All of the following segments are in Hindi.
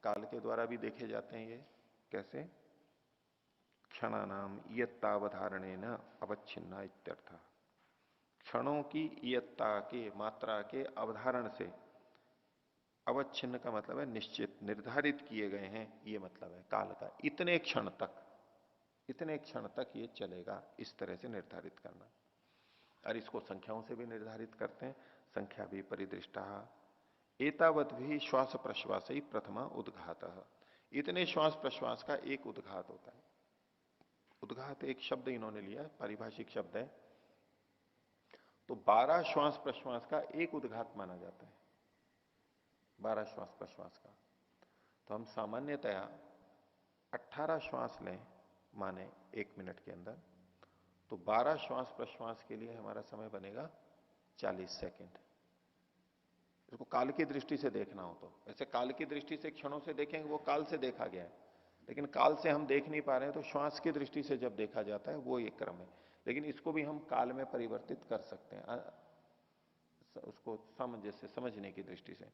काल के द्वारा भी देखे जाते हैं ये। कैसे? क्षणानाम इयत्तावधारणेन अवच्छिन्ना इत्यर्थ। क्षणों की इयत्ता के, मात्रा के अवधारण से, अवच्छिन्न का मतलब है निश्चित, निर्धारित किए गए हैं, ये मतलब है काल का। इतने क्षण तक, इतने क्षण तक ये चलेगा, इस तरह से निर्धारित करना। और इसको संख्याओं से भी निर्धारित करते हैं। संख्या भी परिदृष्टा एतावत भी श्वास प्रश्वास ही प्रथमा उद्घात। इतने श्वास प्रश्वास का एक उद्घात होता है। उद्घात एक शब्द इन्होंने लिया है, पारिभाषिक शब्द है। तो 12 श्वास प्रश्वास का एक उद्घात माना जाता है, 12 श्वास प्रश्वास का। तो हम सामान्यतया 18 श्वास लें माने 1 मिनट के अंदर, तो 12 श्वास प्रश्वास के लिए हमारा समय बनेगा 40 सेकंड। इसको काल की दृष्टि से देखना हो तो, ऐसे काल की दृष्टि से क्षणों से देखेंगे वो काल से देखा गया है, लेकिन काल से हम देख नहीं पा रहे हैं, तो श्वास की दृष्टि से जब देखा जाता है वो एक क्रम है। लेकिन इसको भी हम काल में परिवर्तित कर सकते हैं, उसको जैसे समझने की दृष्टि से।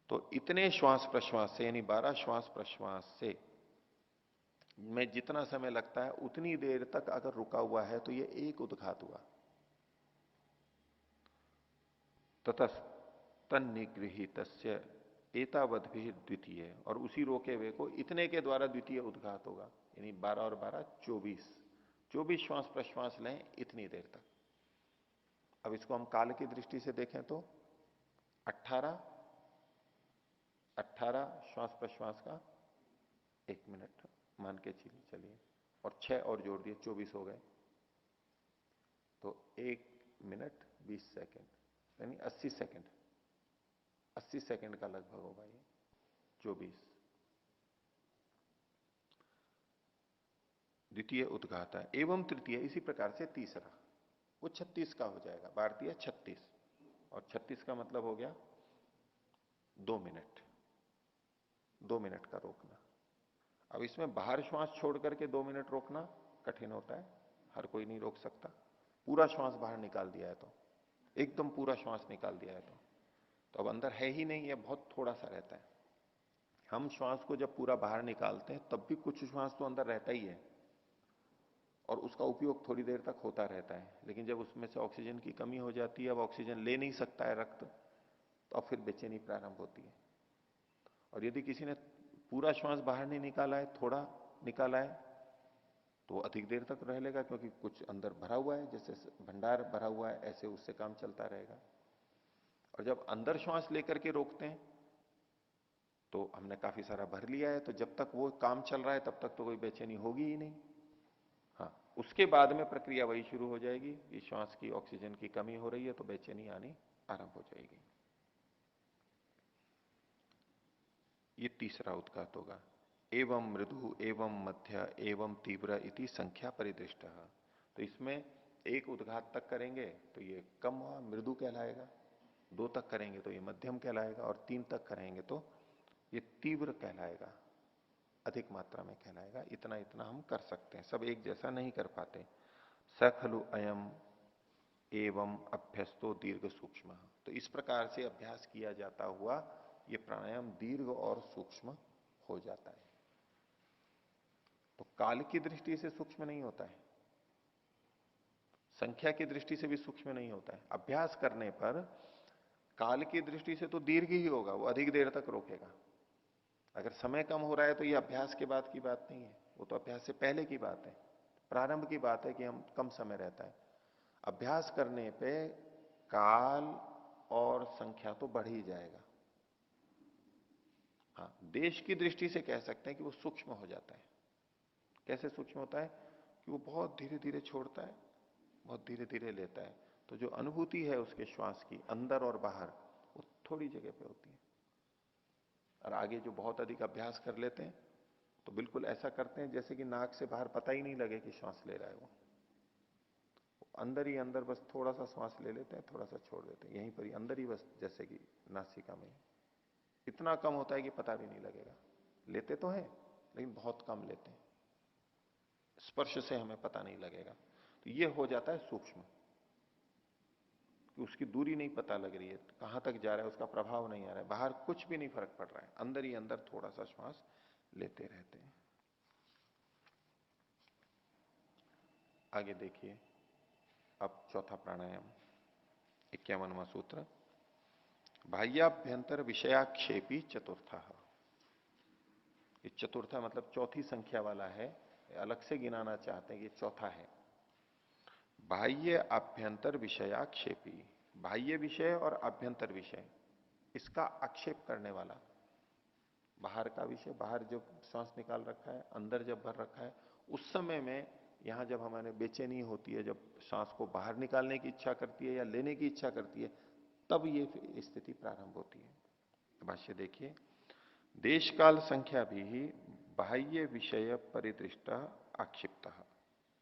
तो इतने श्वास प्रश्वास से, यानी 12 श्वास प्रश्वास से में जितना समय लगता है उतनी देर तक अगर रुका हुआ है तो ये एक उद्घात हुआ। ततः तन्निगृहित एतावत भी द्वितीय, और उसी रोके हुए को इतने के द्वारा द्वितीय उद्घात होगा। यानी 12 और 12 24, 24 श्वास प्रश्वास लें इतनी देर तक। अब इसको हम काल की दृष्टि से देखें तो 18 18 श्वास प्रश्वास का 1 मिनट मान के चलिए, और 6 और जोड़ दिए, 24 हो गए। तो 1 मिनट 20 सेकंड यानी 80 सेकंड, 80 सेकंड का लगभग होगा ये 24। द्वितीय उद्घात है। एवं तृतीय, इसी प्रकार से तीसरा, वो 36 का हो जाएगा। भारतीय 36, और 36 का मतलब हो गया 2 मिनट, 2 मिनट का रोकना। अब इसमें बाहर श्वास छोड़ करके 2 मिनट रोकना कठिन होता है, हर कोई नहीं रोक सकता। पूरा श्वास बाहर निकाल दिया है तो, एकदम पूरा श्वास निकाल दिया है तो अब अंदर है ही नहीं, है बहुत थोड़ा सा रहता है। हम श्वास को जब पूरा बाहर निकालते हैं तब भी कुछ श्वास तो अंदर रहता ही है, और उसका उपयोग थोड़ी देर तक होता रहता है। लेकिन जब उसमें से ऑक्सीजन की कमी हो जाती है, अब ऑक्सीजन ले नहीं सकता है रक्त, तो अब फिर बेचैनी प्रारंभ होती है। और यदि किसी ने पूरा श्वास बाहर नहीं निकाला है, थोड़ा निकाला है, तो अधिक देर तक रह लेगा, क्योंकि कुछ अंदर भरा हुआ है, जैसे भंडार भरा हुआ है, ऐसे उससे काम चलता रहेगा। और जब अंदर श्वास लेकर के रोकते हैं तो हमने काफी सारा भर लिया है, तो जब तक वो काम चल रहा है तब तक तो कोई बेचैनी होगी ही नहीं। हाँ, उसके बाद में प्रक्रिया वही शुरू हो जाएगी कि श्वास की ऑक्सीजन की कमी हो रही है तो बेचैनी आनी आरंभ हो जाएगी। ये तीसरा उद्घात होगा। एवं मृदु एवं मध्य एवं तीव्र इति संख्या परिदृष्ट। तो इसमें एक उद्घात तक करेंगे तो ये कम हुआ, मृदु कहलाएगा। 2 तक करेंगे तो ये मध्यम कहलाएगा, और 3 तक करेंगे तो ये तीव्र कहलाएगा, अधिक मात्रा में कहलाएगा। इतना इतना हम कर सकते हैं, सब एक जैसा नहीं कर पाते। स खलु अयम एवं अभ्यस्तो दीर्घ सूक्ष्म। तो इस प्रकार से अभ्यास किया जाता हुआ ये प्राणायाम दीर्घ और सूक्ष्म हो जाता है। तो काल की दृष्टि से सूक्ष्म नहीं होता है, संख्या की दृष्टि से भी सूक्ष्म नहीं होता है। अभ्यास करने पर काल की दृष्टि से तो दीर्घ ही होगा, वो अधिक देर तक रोकेगा। अगर समय कम हो रहा है तो ये अभ्यास के बाद की बात नहीं है, वो तो अभ्यास से पहले की बात है, प्रारंभ की बात है कि हम कम समय रहता है। अभ्यास करने पे काल और संख्या तो बढ़ ही जाएगा। हाँ, देश की दृष्टि से कह सकते हैं कि वो सूक्ष्म हो जाता है। कैसे सूक्ष्म होता है? कि वो बहुत धीरे धीरे छोड़ता है, बहुत धीरे धीरे लेता है। तो जो अनुभूति है उसके श्वास की अंदर और बाहर, वो थोड़ी जगह पे होती है। और आगे जो बहुत अधिक अभ्यास कर लेते हैं तो बिल्कुल ऐसा करते हैं जैसे कि नाक से बाहर पता ही नहीं लगे कि श्वास ले रहा है। वो अंदर ही अंदर बस थोड़ा सा श्वास ले लेते हैं, थोड़ा सा छोड़ देते हैं, यहीं पर ही अंदर ही बस, जैसे कि नासिका में। इतना कम होता है कि पता भी नहीं लगेगा। लेते तो हैं लेकिन बहुत कम लेते हैं, स्पर्श से हमें पता नहीं लगेगा। तो ये हो जाता है सूक्ष्म। कि उसकी दूरी नहीं पता लग रही है, कहां तक जा रहा है, उसका प्रभाव नहीं आ रहा है, बाहर कुछ भी नहीं फर्क पड़ रहा है, अंदर ही अंदर थोड़ा सा श्वास लेते रहते हैं। आगे देखिए, अब चौथा प्राणायाम, 51वां सूत्र, बाह्याभ्यंतर विषयाक्षेपी चतुर्थ। ये चतुर्थ मतलब चौथी संख्या वाला है, अलग से गिनाना चाहते हैं कि चौथा है। बाह्य आभ्यंतर विषयाक्षेपी, बाह्य विषय और आभ्यंतर विषय, इसका आक्षेप करने वाला। बाहर का विषय, बाहर जब सांस निकाल रखा है, अंदर जब भर रखा है, उस समय में यहां जब हमारे बेचैनी होती है, जब सांस को बाहर निकालने की इच्छा करती है या लेने की इच्छा करती है, तब ये स्थिति प्रारंभ होती है। भाष्य देखिए, देश काल संख्या भी बाह्य विषय परिदृष्ट आक्षिप्त।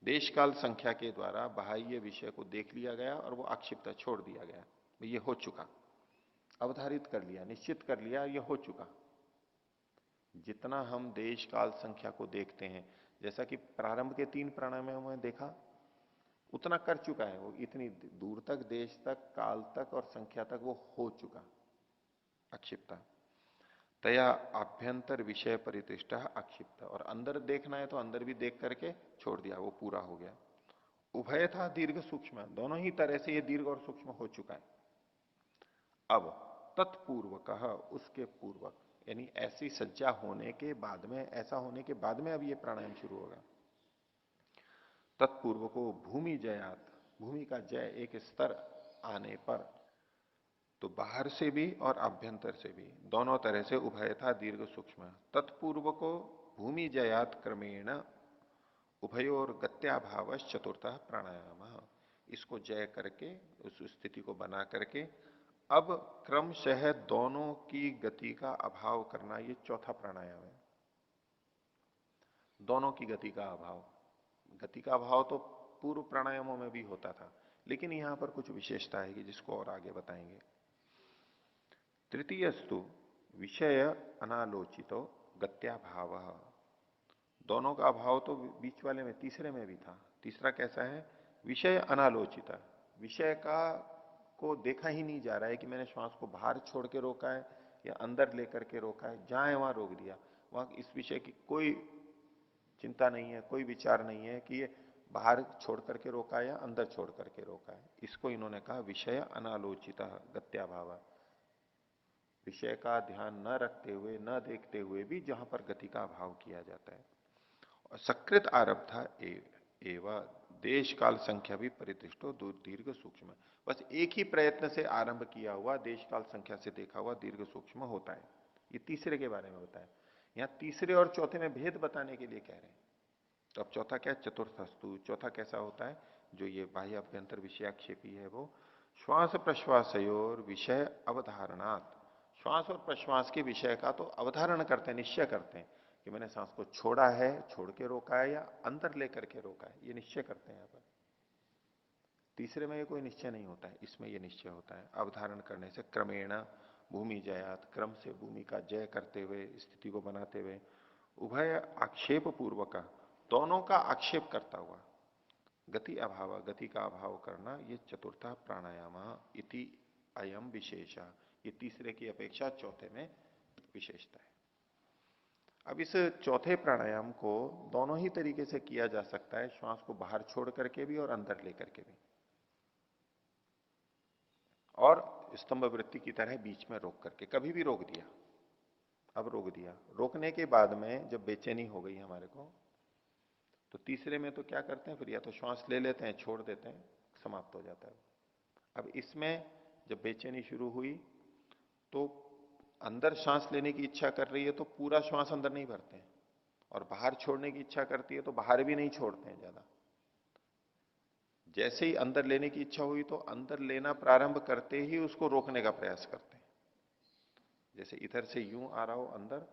देश काल संख्या के द्वारा बाह्य विषय को देख लिया गया और वो आक्षिप्त छोड़ दिया गया, ये हो चुका, अवधारित कर लिया, निश्चित कर लिया, ये हो चुका। जितना हम देश काल संख्या को देखते हैं, जैसा कि प्रारंभ के 3 प्राणायामों में देखा, उतना कर चुका है वो, इतनी दूर तक, देश तक, काल तक और संख्या तक वो हो चुका, अक्षिप्ता। तया आभ्यंतर विषय परितिष्ठा अक्षिप्त, और अंदर देखना है तो अंदर भी देख करके छोड़ दिया, वो पूरा हो गया। उभय था दीर्घ सूक्ष्म, दोनों ही तरह से ये दीर्घ और सूक्ष्म हो चुका है। अब तत्पूर्वक, उसके पूर्वक, यानी ऐसी सज्जा होने के बाद में, ऐसा होने के बाद में अब ये प्राणायाम शुरू होगा। तत्पूर्व को भूमि जयात, भूमि का जय एक स्तर आने पर, तो बाहर से भी और आभ्यंतर से भी, दोनों तरह से उभयथा दीर्घ सूक्ष्म। तत्पूर्व को भूमि जयात क्रमेण उभयोर गत्याभाव चतुर्थ प्राणायाम, इसको जय करके, उस स्थिति को बना करके अब क्रमशः दोनों की गति का अभाव करना, ये चौथा प्राणायाम है। दोनों की गति का अभाव, गति का अभाव तो पूर्व प्राणायामों में भी होता था, लेकिन यहां पर कुछ विशेषता है कि जिसको और आगे बताएंगे। तृतीयस्तु विषय अनालोचितो गत्याभाव, दोनों का अभाव तो बीच वाले में, तीसरे में भी था। तीसरा कैसा है? विषय अनालोचिता, विषय का को देखा ही नहीं जा रहा है कि मैंने श्वास को बाहर छोड़ के रोका है या अंदर लेकर के रोका है, जहां है वहां रोक दिया, वहां इस विषय की कोई चिंता नहीं है, कोई विचार नहीं है कि ये बाहर छोड़ करके रोका है या अंदर छोड़ करके रोका है। इसको इन्होंने कहा विषय अनालोचिता गत्याभाव, विषय का ध्यान न रखते हुए, न देखते हुए भी जहां पर गति का अभाव किया जाता है। और सकृत आरब्धा एवं देश काल संख्या भी परिदृष्टो दीर्घ सूक्ष्म, बस एक ही प्रयत्न से आरंभ किया हुआ देश काल संख्या से देखा हुआ दीर्घ सूक्ष्म होता है। ये तीसरे के बारे में बताया, यहां तीसरे और चौथे में भेद बताने के लिए कह रहे हैं। तो अब चौथा क्या है? चतुर्थस्तु, चौथा कैसा होता है? जो ये बाह्य अभ्यंतर विषयाक्षेपी है, वो श्वास प्रश्वासयोर विषय अवधारणात्, श्वास और प्रश्वास के विषय का तो अवधारण करते हैं, निश्चय करते हैं कि मैंने सांस को छोड़ा है, छोड़ के रोका है, या अंदर लेकर के रोका है, ये निश्चय करते हैं यहां पर। तीसरे में ये कोई निश्चय नहीं होता है, इसमें ये निश्चय होता है। अवधारण करने से क्रमेण भूमि जयात, क्रम से भूमि का जय करते हुए, स्थिति को बनाते हुए, उभय आक्षेप पूर्वक, दोनों का आक्षेप करता हुआ, गति अभाव, गति का अभाव करना, ये चतुर्थ प्राणायाम इति अयम विशेषा, ये तीसरे की अपेक्षा चौथे में विशेषता है। अब इस चौथे प्राणायाम को दोनों ही तरीके से किया जा सकता है, श्वास को बाहर छोड़ करके भी और अंदर लेकर के भी, और स्तंभ वृत्ति की तरह बीच में रोक करके, कभी भी रोक दिया। अब रोक दिया, रोकने के बाद में जब बेचैनी हो गई हमारे को, तो तीसरे में तो क्या करते हैं फिर, या तो श्वास ले लेते हैं, छोड़ देते हैं, समाप्त हो जाता है। अब इसमें जब बेचैनी शुरू हुई तो अंदर सांस लेने की इच्छा कर रही है तो पूरा श्वास अंदर नहीं भरते हैं, और बाहर छोड़ने की इच्छा करती है तो बाहर भी नहीं छोड़ते हैं ज्यादा। जैसे ही अंदर लेने की इच्छा हुई तो अंदर लेना प्रारंभ करते ही उसको रोकने का प्रयास करते हैं। जैसे इधर से यूं आ रहा हो अंदर,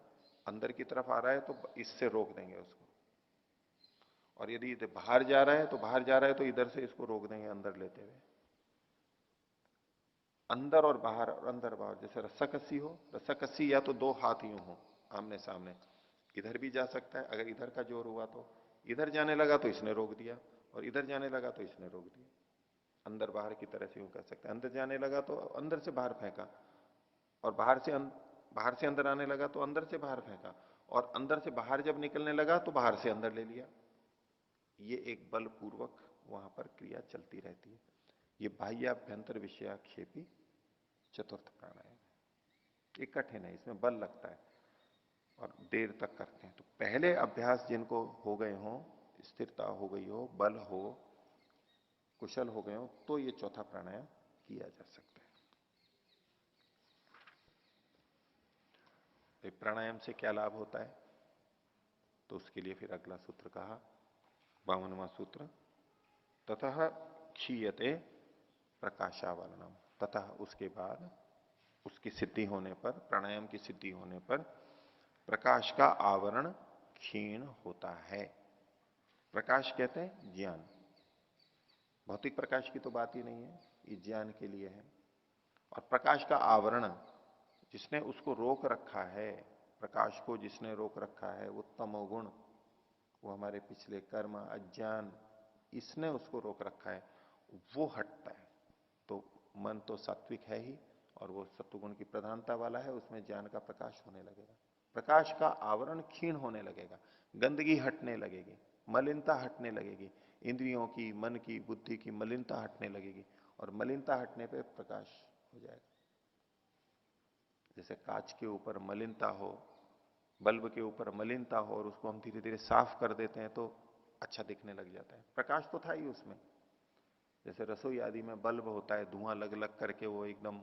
अंदर की तरफ आ रहा है तो इससे रोक देंगे उसको, और यदि इधर बाहर जा रहा है तो बाहर जा रहा है तो इधर से इसको रोक देंगे अंदर लेते हुए। अंदर और बाहर, और अंदर बाहर, जैसे रस्साकसी हो, रस्साकसी या तो दो हाथ यूं हो आमने सामने, इधर भी जा सकता है, अगर इधर का जोर हुआ तो इधर जाने लगा तो इसने रोक दिया, और इधर जाने लगा तो इसने रोक दिया। अंदर बाहर की तरह से यूं कह सकते हैं। अंदर जाने लगा तो अंदर से बाहर फेंका, और बाहर से अंदर आने लगा तो अंदर से बाहर फेंका, और अंदर से बाहर जब निकलने लगा तो बाहर से अंदर ले लिया। ये एक बलपूर्वक वहां पर क्रिया चलती रहती है। ये बाह्याभ्यंतर विषयाक्षेपी चतुर्थ प्राणायाम। ये कठिन है, इसमें बल लगता है और देर तक करते हैं। तो पहले अभ्यास जिनको हो गए हो, स्थिरता हो गई हो, बल हो, कुशल हो गए हो, तो ये चौथा प्राणायाम किया जा सकता है। तो प्राणायाम से क्या लाभ होता है, तो उसके लिए फिर अगला सूत्र कहा, 52वां सूत्र, ततः क्षीयते प्रकाशावरणम। तथा उसके बाद, उसकी सिद्धि होने पर, प्राणायाम की सिद्धि होने पर प्रकाश का आवरण क्षीण होता है। प्रकाश कहते हैं ज्ञान, भौतिक प्रकाश की तो बात ही नहीं है, ये ज्ञान के लिए है। और प्रकाश का आवरण, जिसने उसको रोक रखा है, प्रकाश को जिसने रोक रखा है, वो तमोगुण, वो हमारे पिछले कर्म, अज्ञान, इसने उसको रोक रखा है, वो हटता है। तो मन तो सात्विक है ही, और वो सत्वगुण की प्रधानता वाला है, उसमें ज्ञान का प्रकाश होने लगेगा। प्रकाश का आवरण क्षीण होने लगेगा, गंदगी हटने लगेगी, मलिनता हटने लगेगी, इंद्रियों की, मन की, बुद्धि की मलिनता हटने लगेगी, और मलिनता हटने पे प्रकाश हो जाएगा। जैसे कांच के ऊपर मलिनता हो, बल्ब के ऊपर मलिनता हो, और उसको हम धीरे धीरे साफ कर देते हैं तो अच्छा दिखने लग जाता है। प्रकाश तो था ही उसमें। जैसे रसोई आदि में बल्ब होता है, धुआं लग लग करके वो एकदम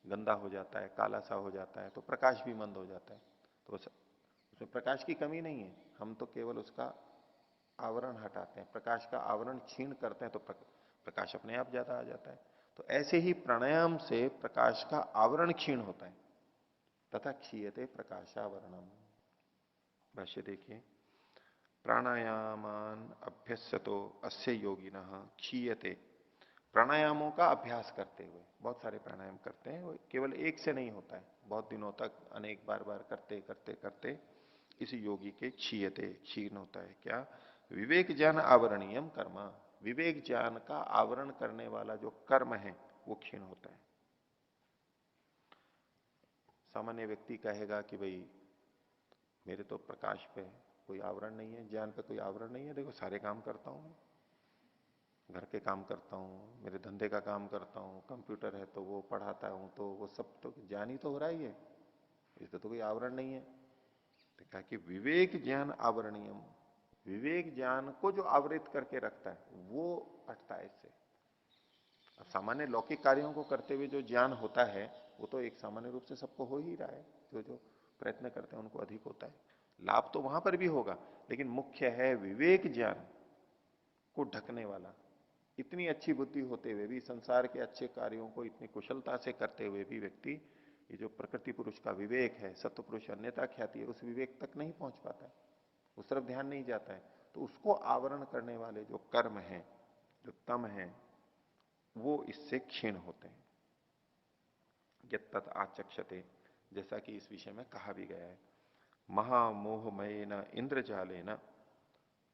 गंदा हो जाता है, काला सा हो जाता है, तो प्रकाश भी मंद हो जाता है। तो उसमें प्रकाश की कमी नहीं है, हम तो केवल उसका आवरण हटाते हैं, प्रकाश का आवरण छीण करते हैं, तो प्रकाश अपने आप ज्यादा आ जाता है। तो ऐसे ही प्राणायाम से प्रकाश का आवरण क्षीण होता है। तथा क्षीयते प्रकाशावरणम। भाष्य देखिए, प्राणायामान अभ्यस्यतो अस्य योगिनः क्षीयते। प्राणायामों का अभ्यास करते हुए, बहुत सारे प्राणायाम करते हैं, वो केवल एक से नहीं होता है, बहुत दिनों तक अनेक बार बार करते करते करते इस योगी के क्षीयते, क्षीण होता है। क्या? विवेक ज्ञान आवरणीयम कर्म। विवेक ज्ञान का आवरण करने वाला जो कर्म है वो क्षीण होता है। सामान्य व्यक्ति कहेगा कि भाई मेरे तो प्रकाश पे कोई आवरण नहीं है, ज्ञान पे कोई आवरण नहीं है, देखो सारे काम करता हूं, घर के काम करता हूँ, मेरे धंधे का काम करता हूँ, कंप्यूटर है तो वो पढ़ाता हूँ, तो वो सब तो ज्ञान ही तो हो रहा ही है, इसका तो कोई आवरण नहीं है। तो कहा कि विवेक ज्ञान आवरणीयम। विवेक ज्ञान को जो आवृत करके रखता है वो हटता है इससे। अब सामान्य लौकिक कार्यों को करते हुए जो ज्ञान होता है वो तो एक सामान्य रूप से सबको हो ही रहा है, जो जो प्रयत्न करते हैं उनको अधिक होता है, लाभ तो वहां पर भी होगा। लेकिन मुख्य है विवेक ज्ञान को ढकने वाला। इतनी अच्छी बुद्धि होते हुए भी, संसार के अच्छे कार्यों को इतनी कुशलता से करते हुए भी व्यक्ति, ये जो प्रकृति पुरुष का विवेक है, सत्व पुरुष अन्यता ख्याति है, उस विवेक तक नहीं पहुंच पाता है, उस तरफ ध्यान नहीं जाता है। तो उसको आवरण करने वाले जो कर्म है, जो तम है, वो इससे क्षीण होते हैं। यत्तत् आचक्षते, जैसा कि इस विषय में कहा भी गया है, महामोहमय न इंद्रजाले न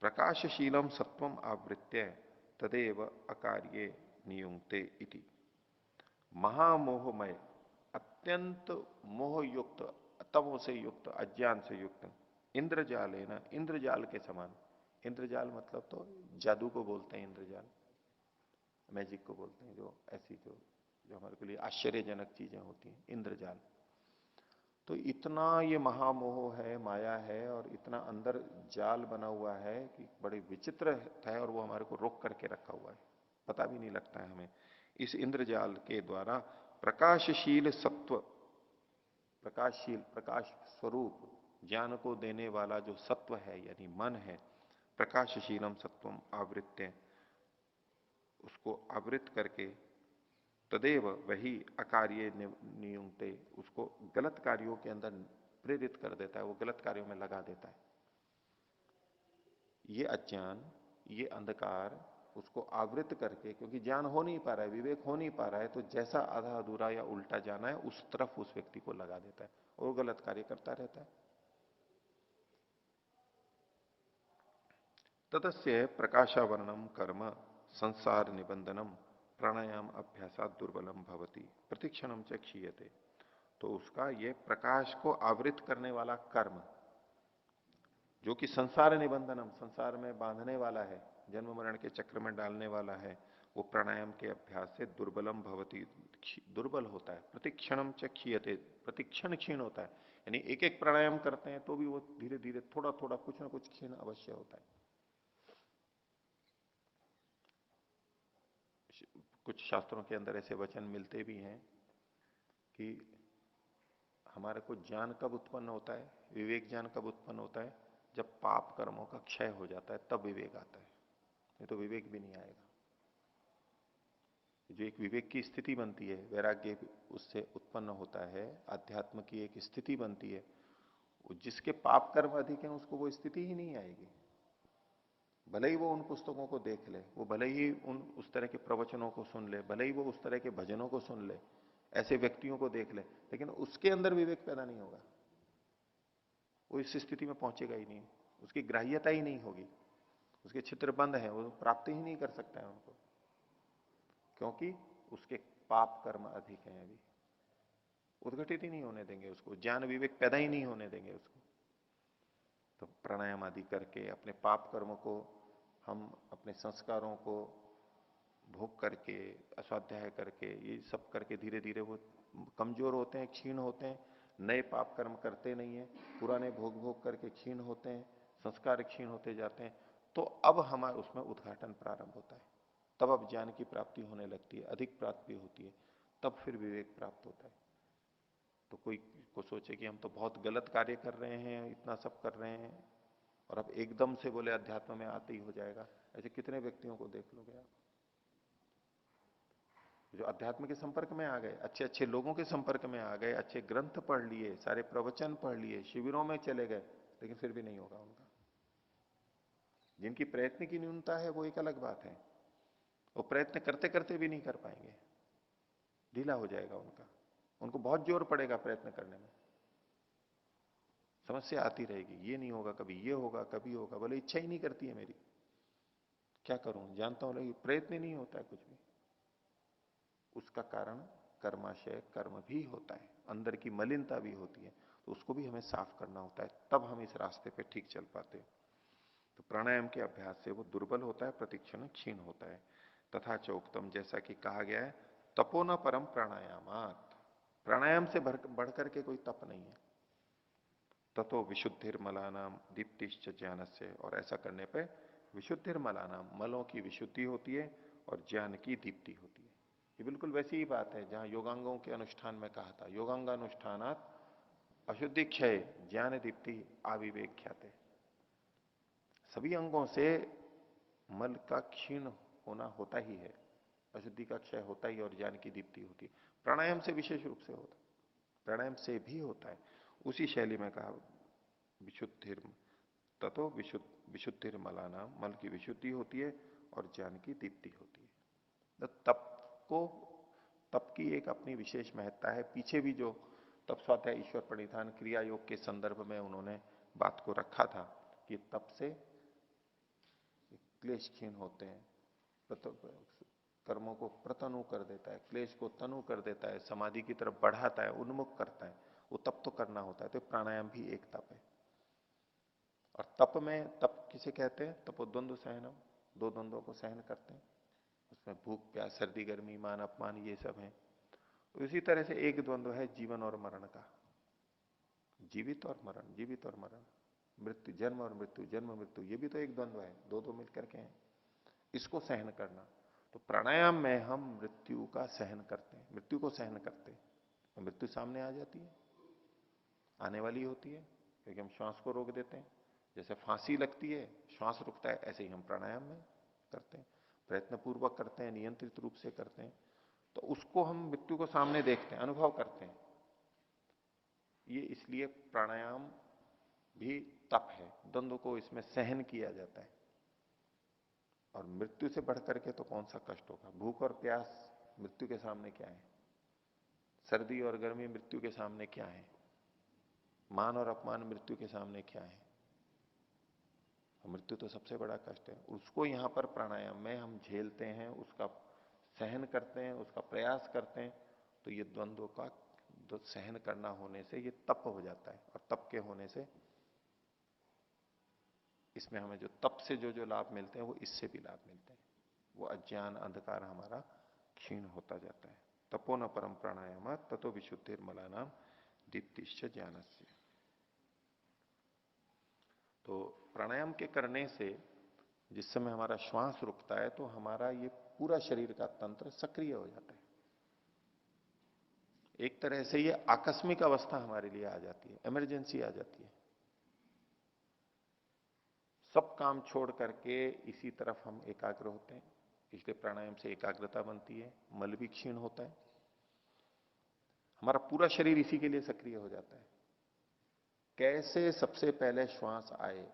प्रकाशशीलम सत्वम आवृत्य तदेव अकार्ये नियुंक्ते इति। महामोहमय, अत्यंत मोहयुक्त, तमो से युक्त, अज्ञान से युक्त, इंद्रजाल है ना, इंद्रजाल के समान। इंद्रजाल मतलब तो जादू को बोलते हैं, इंद्रजाल मैजिक को बोलते हैं, जो ऐसी जो जो हमारे लिए आश्चर्यजनक चीजें होती हैं, इंद्रजाल। तो इतना ये महामोह है, माया है, और इतना अंदर जाल बना हुआ है कि बड़े विचित्र है, और वो हमारे को रोक करके रखा हुआ है, पता भी नहीं लगता है हमें। इस इंद्रजाल के द्वारा प्रकाशशील सत्व, प्रकाशशील, प्रकाश स्वरूप, ज्ञान को देने वाला जो सत्व है यानी मन है, प्रकाशशीलम सत्वम आवृत्य, उसको आवृत करके, तदेव वही अकार्य नियुक्ते, उसको गलत कार्यों के अंदर प्रेरित कर देता है, वो गलत कार्यों में लगा देता है। ये अज्ञान, ये अंधकार उसको आवृत करके, क्योंकि ज्ञान हो नहीं पा रहा है, विवेक हो नहीं पा रहा है, तो जैसा आधा अधूरा या उल्टा जाना है उस तरफ उस व्यक्ति को लगा देता है और वो गलत कार्य करता रहता है। तदस्य प्रकाशावरणम कर्म संसार निबंधनम प्राणायाम अभ्यासात दुर्बलम भवती प्रतिक्षणम च क्षीयते। तो उसका ये प्रकाश को आवृत करने वाला कर्म, जो कि संसार निबंधनम, संसार में बांधने वाला है, जन्म मरण के चक्र में डालने वाला है, वो प्राणायाम के अभ्यास से दुर्बलम भवती, दुर्बल होता है। प्रतिक्षणम च क्षीयते, प्रतिक्षण क्षीण होता है। यानी एक एक प्राणायाम करते हैं तो भी वो धीरे धीरे थोड़ा थोड़ा कुछ ना कुछ क्षीण अवश्य होता है। कुछ शास्त्रों के अंदर ऐसे वचन मिलते भी हैं कि हमारे को ज्ञान कब उत्पन्न होता है, विवेक ज्ञान कब उत्पन्न होता है, जब पाप कर्मों का क्षय हो जाता है तब विवेक आता है, नहीं तो विवेक भी नहीं आएगा। जो एक विवेक की स्थिति बनती है, वैराग्य उससे उत्पन्न होता है, अध्यात्म की एक स्थिति बनती है, जिसके पाप कर्म अधिक हैं उसको वो स्थिति ही नहीं आएगी। भले ही वो उन पुस्तकों को देख ले, वो भले ही उस तरह के प्रवचनों को सुन ले, भले ही वो उस तरह के भजनों को सुन ले, ऐसे व्यक्तियों को देख ले, लेकिन उसके अंदर विवेक पैदा नहीं होगा। वो इस स्थिति में पहुंचेगा ही नहीं, उसकी ग्राह्यता ही नहीं होगी, उसके चित्र बंद है, वो प्राप्त ही नहीं कर सकता है उनको, क्योंकि उसके पाप कर्म अधिक हैं, अभी उद्घटित ही नहीं होने देंगे उसको, ज्ञान विवेक पैदा ही नहीं होने देंगे उसको। तो प्राणायाम आदि करके अपने पाप कर्मों को, हम अपने संस्कारों को भोग करके, अस्वाध्याय करके, ये सब करके धीरे धीरे वो कमजोर होते हैं, क्षीण होते हैं, नए पाप कर्म करते नहीं है, पुराने भोग भोग करके क्षीण होते हैं, संस्कार क्षीण होते जाते हैं। तो अब हमारे उसमें उद्घाटन प्रारंभ होता है, तब अब ज्ञान की प्राप्ति होने लगती है, अधिक प्राप्ति होती है, तब फिर विवेक प्राप्त होता है। तो कोई को सोचे कि हम तो बहुत गलत कार्य कर रहे हैं, इतना सब कर रहे हैं, और अब एकदम से बोले अध्यात्म में आते ही हो जाएगा, ऐसे कितने व्यक्तियों को देख लोगे आप, जो अध्यात्म के संपर्क में आ गए, अच्छे अच्छे लोगों के संपर्क में आ गए, अच्छे ग्रंथ पढ़ लिए, सारे प्रवचन पढ़ लिए, शिविरों में चले गए, लेकिन फिर भी नहीं होगा उनका। जिनकी प्रयत्न की न्यूनता है वो एक अलग बात है, वो प्रयत्न करते करते भी नहीं कर पाएंगे, ढीला हो जाएगा उनका, उनको बहुत जोर पड़ेगा प्रयत्न करने में, समस्या आती रहेगी, ये नहीं होगा, कभी ये होगा, कभी होगा, बोले इच्छा ही नहीं करती है मेरी, क्या करूं, जानता हूं लेकिन प्रयत्न ही नहीं होता है कुछ भी। उसका कारण कर्माशय कर्म भी होता है, अंदर की मलिनता भी होती है, तो उसको भी हमें साफ करना होता है, तब हम इस रास्ते पे ठीक चल पाते हैं। तो प्राणायाम के अभ्यास से वो दुर्बल होता है, प्रतिक्षण क्षीण होता है। तथा चौक्तम, जैसा कि कहा गया है, तपो न परम प्राणायामात, प्राणायाम से बढ़ करके कोई तप नहीं है। ततो विशुद्धिर मलानाम दीप्तिश्च ज्ञान से, और ऐसा करने पे विशुद्धिर मलानाम, मलों की विशुद्धि होती है और ज्ञान की दीप्ति होती है। ये बिल्कुल वैसी ही बात है जहां योगांगों के अनुष्ठान में कहा था, योगांगानुष्ठानात अशुद्धि क्षय ज्ञान दीप्ति आविवेक ख्याते। सभी अंगों से मल का क्षीण होना होता ही है, अशुद्धि का क्षय होता ही, और ज्ञान की दीप्ति होती है। प्राणायाम से विशेष रूप से होता है, प्राणायाम से भी होता है। उसी शैली में कहा विशुद्धिर, ततो विशुद्धिर मलानाम, मल की विशुद्धि होती है और ज्ञान की दीप्ति होती है। तो तप को, तप की एक अपनी विशेष महत्ता है, पीछे भी जो तप स्वाध्याय ईश्वर प्रणिधान क्रिया योग के संदर्भ में उन्होंने बात को रखा था कि तप से क्लेश क्षीण होते हैं, कर्मों को प्रतनु कर देता है, क्लेश को तनु कर देता है, समाधि की तरफ बढ़ाता है, उन्मुख करता है, वो तप तो करना होता है। तो प्राणायाम भी एक तप है। और तप में, तप किसे कहते हैं, तपोद्वंद्व सहनम, दो द्वंद्वों को सहन करते हैं, उसमें भूख प्यास सर्दी गर्मी मान अपमान ये सब है। तो इसी तरह से एक द्वंद्व है जीवन और मरण का, जीवित और मरण, जीवित और मरण, मृत्यु, जन्म और मृत्यु, जन्म मृत्यु, ये भी तो एक द्वंद्व है, दो दो मिलकर के हैं, इसको सहन करना। तो प्राणायाम में हम मृत्यु का सहन करते हैं, मृत्यु को सहन करते हैं, तो मृत्यु सामने आ जाती है, आने वाली होती है, क्योंकि हम श्वास को रोक देते हैं। जैसे फांसी लगती है, श्वास रुकता है, ऐसे ही हम प्राणायाम में करते हैं, प्रयत्न पूर्वक करते हैं, नियंत्रित रूप से करते हैं, तो उसको हम मृत्यु को सामने देखते हैं, अनुभव करते हैं। ये इसलिए प्राणायाम भी तप है, द्वंद्व को इसमें सहन किया जाता है। और मृत्यु से बढ़कर के तो कौन सा कष्ट होगा, भूख और प्यास मृत्यु के सामने क्या है, सर्दी और गर्मी मृत्यु के सामने क्या है, मान और अपमान मृत्यु के सामने क्या है। मृत्यु तो सबसे बड़ा कष्ट है, उसको यहां पर प्राणायाम में हम झेलते हैं, उसका सहन करते हैं, उसका प्रयास करते हैं, तो ये द्वंद्व का सहन करना होने से ये तप हो जाता है। और तप के होने से इसमें हमें जो तप से जो जो लाभ मिलते हैं वो इससे भी लाभ मिलते हैं। वो अज्ञान अंधकार हमारा क्षीण होता जाता है। तपो न परम प्राणायाम ततो विशुद्धिर मलानाम दीप्तिश्च ज्ञानस्य। तो प्राणायाम के करने से जिस समय हमारा श्वास रुकता है तो हमारा ये पूरा शरीर का तंत्र सक्रिय हो जाता है। एक तरह से ये आकस्मिक अवस्था हमारे लिए आ जाती है, इमरजेंसी आ जाती है। सब काम छोड़ करके इसी तरफ हम एकाग्र होते हैं, इसलिए प्राणायाम से एकाग्रता बनती है, मल भी क्षीण होता है, हमारा पूरा शरीर इसी के लिए सक्रिय हो जाता है। कैसे? सबसे पहले श्वास आए,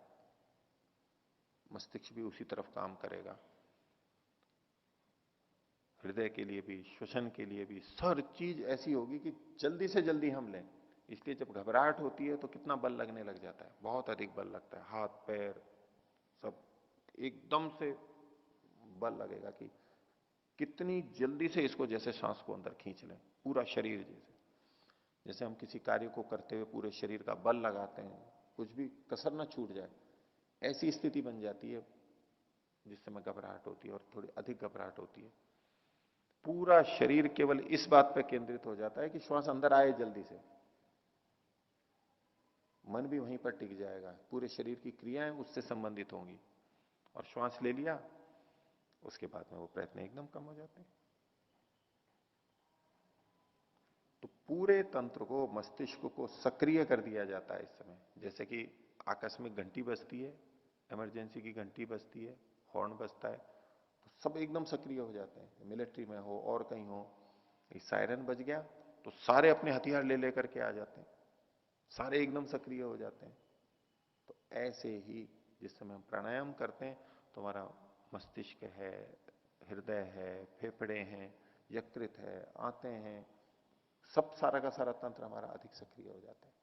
मस्तिष्क भी उसी तरफ काम करेगा, हृदय के लिए भी, श्वसन के लिए भी, हर चीज ऐसी होगी कि जल्दी से जल्दी हम लें। इसलिए जब घबराहट होती है तो कितना बल लगने लग जाता है, बहुत अधिक बल लगता है, हाथ पैर सब एकदम से बल लगेगा कि कितनी जल्दी से इसको जैसे सांस को अंदर खींच लें, पूरा शरीर जैसे। जैसे हम किसी कार्य को करते हुए पूरे शरीर का बल लगाते हैं, कुछ भी कसर ना छूट जाए, ऐसी स्थिति बन जाती है जिस समय घबराहट होती है और थोड़ी अधिक घबराहट होती है। पूरा शरीर केवल इस बात पर केंद्रित हो जाता है कि श्वास अंदर आए जल्दी से, मन भी वहीं पर टिक जाएगा, पूरे शरीर की क्रियाएं उससे संबंधित होंगी, और श्वास ले लिया उसके बाद में वो प्रयत्न एकदम कम हो जाते हैं। तो पूरे तंत्र को, मस्तिष्क को सक्रिय कर दिया जाता है इस समय। जैसे कि आकस्मिक घंटी बजती है, इमरजेंसी की घंटी बजती है, हॉर्न बजता है, तो सब एकदम सक्रिय हो जाते हैं। मिलिट्री में हो और कहीं हो, सायरन बज गया तो सारे अपने हथियार ले लेकर के आ जाते हैं, सारे एकदम सक्रिय हो जाते हैं। तो ऐसे ही जिस समय हम प्राणायाम करते हैं तो हमारा मस्तिष्क है, हृदय है, फेफड़े हैं, यकृत है, आंतें हैं, सब सारा का सारा तंत्र हमारा अधिक सक्रिय हो जाता है।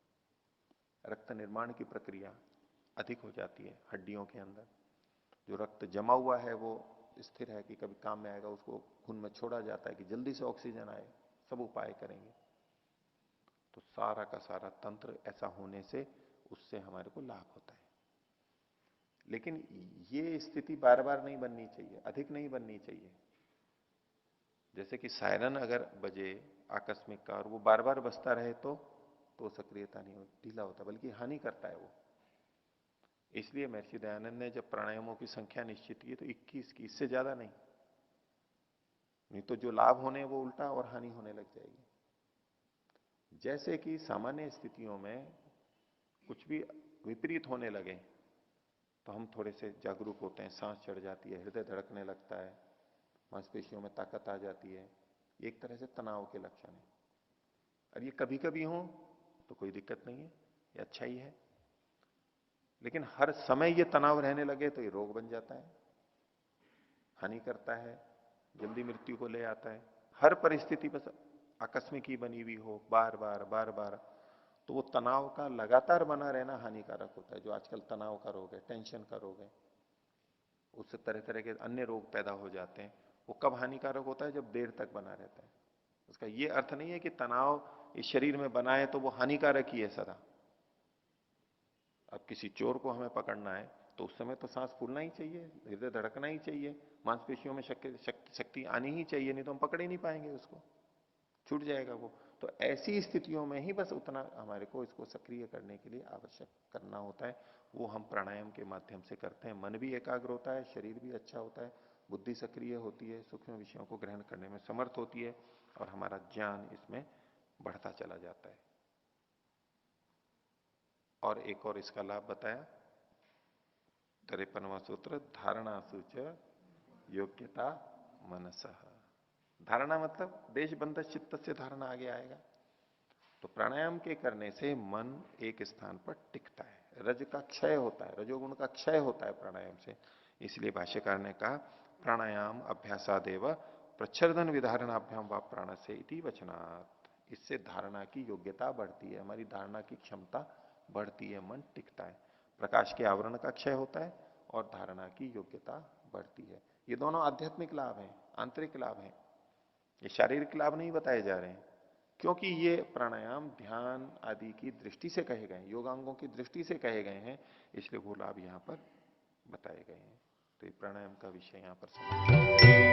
रक्त निर्माण की प्रक्रिया अधिक हो जाती है हड्डियों के अंदर। जो रक्त जमा हुआ है वो स्थिर है कि कभी काम में आएगा, उसको खून में छोड़ा जाता है कि जल्दी से ऑक्सीजन आए, सब उपाय करेंगे। तो सारा का सारा तंत्र ऐसा होने से उससे हमारे को लाभ होता है। लेकिन ये स्थिति बार बार नहीं बननी चाहिए, अधिक नहीं बननी चाहिए। जैसे कि सायरन अगर बजे आकस्मिक का और वो बार बार बजता रहे तो सक्रियता नहीं होती, ढीला होता, बल्कि हानि करता है वो। इसलिए महर्षि दयानंद ने जब प्राणायामों की संख्या निश्चित की तो 21 की, इससे ज्यादा नहीं। नहीं तो जो लाभ होने वो उल्टा और हानि होने लग जाएगी। जैसे कि सामान्य स्थितियों में कुछ भी विपरीत होने लगे तो हम थोड़े से जागरूक होते हैं, सांस चढ़ जाती है, हृदय धड़कने लगता है, मांसपेशियों में ताकत आ जाती है। ये एक तरह से तनाव के लक्षण है। और ये कभी कभी हो तो कोई दिक्कत नहीं है, ये अच्छा ही है। लेकिन हर समय ये तनाव रहने लगे तो ये रोग बन जाता है, हानि करता है, जल्दी मृत्यु को ले आता है। हर परिस्थिति बस आकस्मिक ही बनी हुई हो, बार बार बार बार, तो वो तनाव का लगातार बना रहना हानिकारक होता है। जो आजकल तनाव का रोग है, टेंशन का रोग है, उससे तरह तरह के अन्य रोग पैदा हो जाते हैं। वो कब हानिकारक होता है? जब देर तक बना रहता है। उसका ये अर्थ नहीं है कि तनाव इस शरीर में बना है तो वो हानिकारक ही है सदा। अब किसी चोर को हमें पकड़ना है तो उस समय तो सांस फूलना ही चाहिए, हृदय धड़कना ही चाहिए, मांसपेशियों में शक्ति आनी ही चाहिए, नहीं तो हम पकड़ ही नहीं पाएंगे उसको, छूट जाएगा वो। तो ऐसी स्थितियों में ही बस उतना हमारे को इसको सक्रिय करने के लिए आवश्यक करना होता है। वो हम प्राणायाम के माध्यम से करते हैं। मन भी एकाग्र होता है, शरीर भी अच्छा होता है, बुद्धि सक्रिय होती है, सूक्ष्म विषयों को ग्रहण करने में समर्थ होती है, और हमारा ज्ञान इसमें बढ़ता चला जाता है। और एक और इसका लाभ बताया, 53वां सूत्र, धारणा सूच योग्यता मनस। धारणा मतलब देश बंध चित्त से धारणा आगे आएगा। तो प्राणायाम के करने से मन एक स्थान पर टिकता है, रज का क्षय होता है, रजोगुण का क्षय होता है प्राणायाम से। इसलिए भाष्यकार ने कहा प्राणायाम अभ्यासादेव प्रच्छर्दन विधारणाभ्याम व प्राण से इति वचनात्। इससे धारणा की योग्यता बढ़ती है, हमारी धारणा की क्षमता बढ़ती है, मन टिकता है। प्रकाश के आवरण का क्षय होता है और धारणा की योग्यता बढ़ती है। ये दोनों आध्यात्मिक लाभ हैं, आंतरिक लाभ हैं। ये शारीरिक लाभ नहीं बताए जा रहे हैं, क्योंकि ये प्राणायाम ध्यान आदि की दृष्टि से कहे गए हैं, योगांगों की दृष्टि से कहे गए हैं, इसलिए वो लाभ यहां पर बताए गए हैं। तो ये प्राणायाम का विषय यहां पर समझ